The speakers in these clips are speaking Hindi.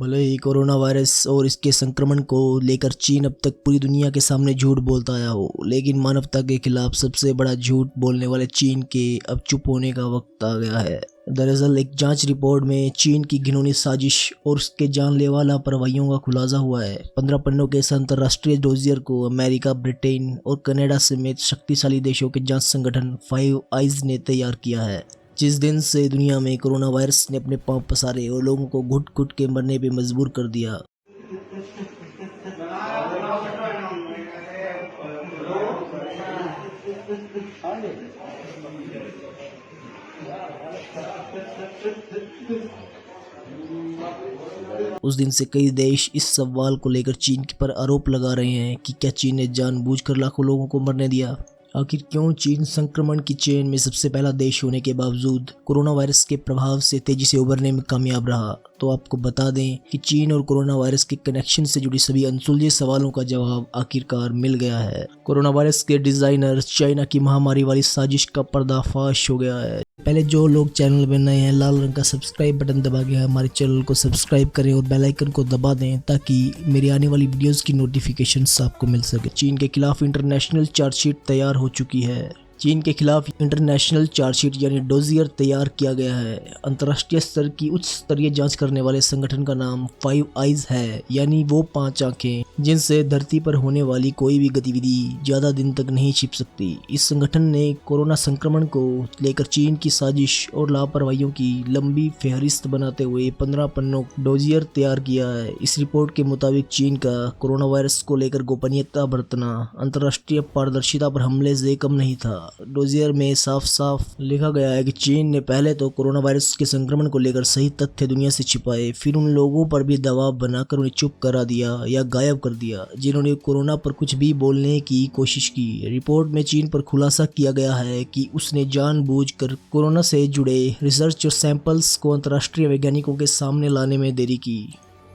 भले ही कोरोना वायरस और इसके संक्रमण को लेकर चीन अब तक पूरी दुनिया के सामने झूठ बोलता आया हो, लेकिन मानवता के खिलाफ सबसे बड़ा झूठ बोलने वाले चीन के अब चुप होने का वक्त आ गया है। दरअसल एक जांच रिपोर्ट में चीन की घिनौनी साजिश और उसके जानलेवा लापरवाहियों का खुलासा हुआ है। 15 पन्नों के इस अंतर्राष्ट्रीय डोजियर को अमेरिका, ब्रिटेन और कनाडा समेत शक्तिशाली देशों के जांच संगठन फाइव आइज ने तैयार किया है। जिस दिन से दुनिया में कोरोना वायरस ने अपने पांव पसारे और लोगों को घुट घुट के मरने पे मजबूर कर दिया। उस दिन से कई देश इस सवाल को लेकर चीन पर आरोप लगा रहे हैं कि क्या चीन ने जानबूझकर लाखों लोगों को मरने दिया। आखिर क्यों चीन संक्रमण की चेन में सबसे पहला देश होने के बावजूद कोरोना वायरस के प्रभाव से तेजी से उभरने में कामयाब रहा। तो आपको बता दें कि चीन और कोरोना वायरस के कनेक्शन से जुड़ी सभी अनसुलझे सवालों का जवाब आखिरकार मिल गया है। कोरोना वायरस के डिजाइनर चाइना की महामारी वाली साजिश का पर्दाफाश हो गया है। पहले जो लोग चैनल में नए हैं, लाल रंग का सब्सक्राइब बटन दबा के हमारे चैनल को सब्सक्राइब करें और बेल आइकन को दबा दें ताकि मेरी आने वाली वीडियोस की नोटिफिकेशंस आपको मिल सके। चीन के खिलाफ इंटरनेशनल चार्जशीट तैयार हो चुकी है। चीन के खिलाफ इंटरनेशनल चार्जशीट यानी डोजियर तैयार किया गया है। अंतर्राष्ट्रीय स्तर की उच्च स्तरीय जांच करने वाले संगठन का नाम फाइव आइज है, यानी वो 5 आंखें जिनसे धरती पर होने वाली कोई भी गतिविधि ज्यादा दिन तक नहीं छिप सकती। इस संगठन ने कोरोना संक्रमण को लेकर चीन की साजिश और लापरवाहियों की लंबी फेहरिस्त बनाते हुए 15 पन्नों डोजियर तैयार किया है। इस रिपोर्ट के मुताबिक चीन का कोरोना वायरस को लेकर गोपनीयता बरतना अंतर्राष्ट्रीय पारदर्शिता पर हमले से कम नहीं था। डोजियर में साफ साफ लिखा गया है कि चीन ने पहले तो कोरोना वायरस के संक्रमण को लेकर सही तथ्य दुनिया से छिपाए, फिर उन लोगों पर भी दबाव बनाकर उन्हें चुप करा दिया या गायब कर दिया जिन्होंने कोरोना पर कुछ भी बोलने की कोशिश की। रिपोर्ट में चीन पर खुलासा किया गया है कि उसने जानबूझकर कोरोना से जुड़े रिसर्च और सैंपल्स को अंतर्राष्ट्रीय वैज्ञानिकों के सामने लाने में देरी की।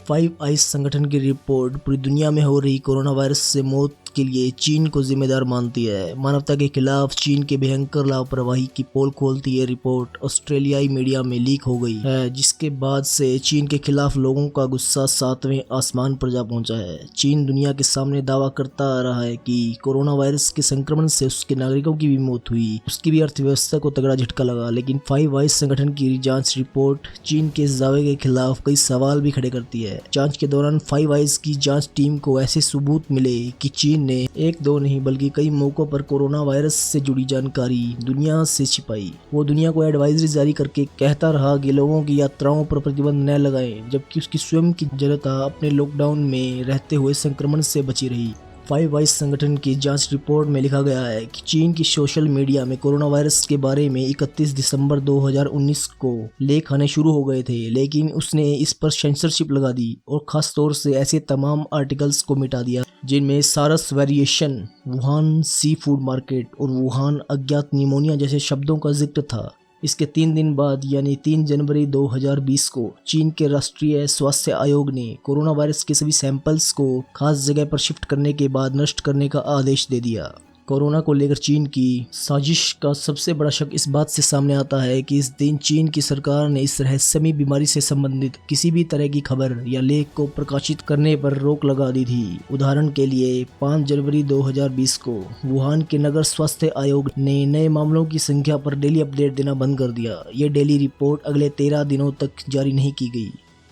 फाइव आइज संगठन की रिपोर्ट पूरी दुनिया में हो रही कोरोना वायरस से मौत के लिए चीन को जिम्मेदार मानती है। मानवता के खिलाफ चीन के भयंकर लापरवाही की पोल खोलती है रिपोर्ट ऑस्ट्रेलियाई मीडिया में लीक हो गई है, जिसके बाद से चीन के खिलाफ लोगों का गुस्सा 7वें आसमान पर जा पहुंचा है। चीन दुनिया के सामने दावा करता आ रहा है कि कोरोना वायरस के संक्रमण से उसके नागरिकों की भी मौत हुई, उसकी भी अर्थव्यवस्था को तगड़ा झटका लगा। लेकिन फाइव आइज संगठन की जांच रिपोर्ट चीन के इस दावे के खिलाफ कई सवाल भी खड़े करती है। जांच के दौरान फाइव आइज की जांच टीम को ऐसे सबूत मिले कि चीन ने एक दो नहीं बल्कि कई मौकों पर कोरोना वायरस से जुड़ी जानकारी दुनिया से छिपाई। वो दुनिया को एडवाइजरी जारी करके कहता रहा कि लोगों की यात्राओं पर प्रतिबंध न लगाएं, जबकि उसकी स्वयं की जनता अपने लॉकडाउन में रहते हुए संक्रमण से बची रही। फाइव आइज संगठन की जांच रिपोर्ट में लिखा गया है कि चीन की सोशल मीडिया में कोरोना वायरस के बारे में 31 दिसंबर 2019 को लेख आने शुरू हो गए थे, लेकिन उसने इस पर सेंसरशिप लगा दी और खास तौर से ऐसे तमाम आर्टिकल्स को मिटा दिया जिनमें सारस variation, Wuhan sea food market और वुहान अज्ञात निमोनिया जैसे शब्दों का जिक्र था। इसके 3 दिन बाद यानी 3 जनवरी 2020 को चीन के राष्ट्रीय स्वास्थ्य आयोग ने कोरोना वायरस के सभी सैंपल्स को खास जगह पर शिफ्ट करने के बाद नष्ट करने का आदेश दे दिया। कोरोना को लेकर चीन की साजिश का सबसे बड़ा शक इस बात से सामने आता है कि इस दिन चीन की सरकार ने इस रहस्यमयी बीमारी से संबंधित किसी भी तरह की खबर या लेख को प्रकाशित करने पर रोक लगा दी थी। उदाहरण के लिए 5 जनवरी 2020 को वुहान के नगर स्वास्थ्य आयोग ने नए मामलों की संख्या पर डेली अपडेट देना बंद कर दिया। ये डेली रिपोर्ट अगले 13 दिनों तक जारी नहीं की गई।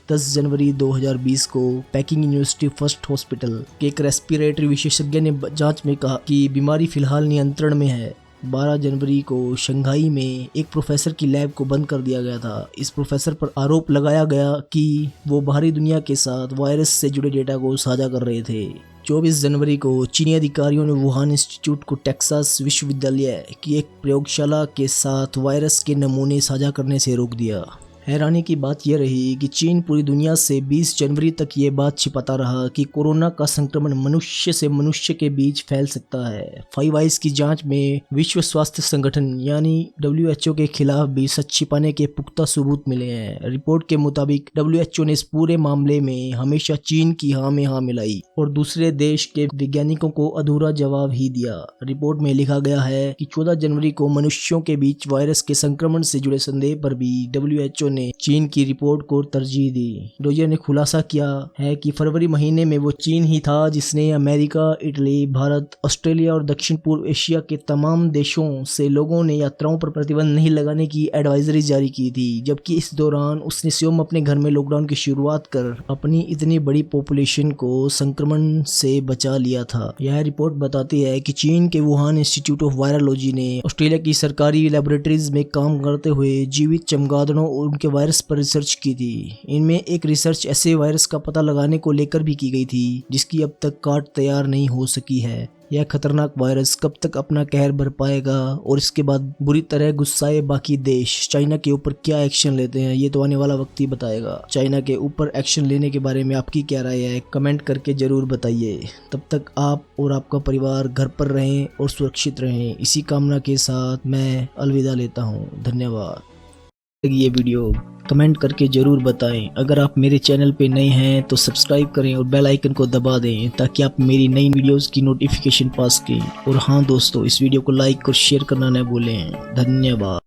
10 जनवरी 2020 को पेकिंग यूनिवर्सिटी फर्स्ट हॉस्पिटल के एक रेस्पिरेटरी विशेषज्ञ ने जांच में कहा कि बीमारी फिलहाल नियंत्रण में है। 12 जनवरी को शंघाई में एक प्रोफेसर की लैब को बंद कर दिया गया था। इस प्रोफेसर पर आरोप लगाया गया कि वो बाहरी दुनिया के साथ वायरस से जुड़े डेटा को साझा कर रहे थे। 24 जनवरी को चीनी अधिकारियों ने वुहान इंस्टीट्यूट को टेक्सास विश्वविद्यालय की एक प्रयोगशाला के साथ वायरस के नमूने साझा करने से रोक दिया। हैरानी की बात यह रही कि चीन पूरी दुनिया से 20 जनवरी तक ये बात छिपाता रहा कि कोरोना का संक्रमण मनुष्य से मनुष्य के बीच फैल सकता है। फाइव आइज की जांच में विश्व स्वास्थ्य संगठन यानी WHO के खिलाफ भी सच छिपाने के पुख्ता सबूत मिले हैं। रिपोर्ट के मुताबिक WHO ने इस पूरे मामले में हमेशा चीन की हाँ में हाँ मिलाई और दूसरे देश के वैज्ञानिकों को अधूरा जवाब ही दिया। रिपोर्ट में लिखा गया है कि 14 जनवरी को मनुष्यों के बीच वायरस के संक्रमण से जुड़े संदेह पर भी WHO ने चीन की रिपोर्ट को तरजीह दी। रोजर ने खुलासा किया है कि फरवरी महीने में वो चीन ही था जिसने अमेरिका, इटली, भारत, ऑस्ट्रेलिया और दक्षिण पूर्व एशिया के तमाम देशों से लोगों ने यात्राओं पर प्रतिबंध नहीं लगाने की एडवाइजरी जारी की थी, जबकि इस दौरान उसने स्वयं अपने घर में लॉकडाउन की शुरुआत कर अपनी इतनी बड़ी पॉपुलेशन को संक्रमण से बचा लिया था। यह रिपोर्ट बताती है कि चीन के वुहान इंस्टीट्यूट ऑफ वायरोलॉजी ने ऑस्ट्रेलिया की सरकारी लैबोरेटरीज में काम करते हुए जीवित चमगादड़ों और उनके वायरस पर रिसर्च की थी। इनमें एक रिसर्च ऐसे वायरस का पता लगाने को लेकर भी की गई थी जिसकी अब तक काट तैयार नहीं हो सकी है। यह खतरनाक वायरस कब तक अपना कहर बर पाएगा और इसके बाद बुरी तरह गुस्साए बाकी देश चाइना के ऊपर क्या एक्शन लेते हैं, ये तो आने वाला वक्त ही बताएगा। चाइना के ऊपर एक्शन लेने के बारे में आपकी क्या राय है, कमेंट करके जरूर बताइए। तब तक आप और आपका परिवार घर पर रहें और सुरक्षित रहें, इसी कामना के साथ मैं अलविदा लेता हूँ। धन्यवाद। ये वीडियो कमेंट करके जरूर बताएं। अगर आप मेरे चैनल पे नए हैं तो सब्सक्राइब करें और बेल आइकन को दबा दें ताकि आप मेरी नई वीडियोस की नोटिफिकेशन पा सकें। और हाँ दोस्तों, इस वीडियो को लाइक और शेयर करना न भूलें। धन्यवाद।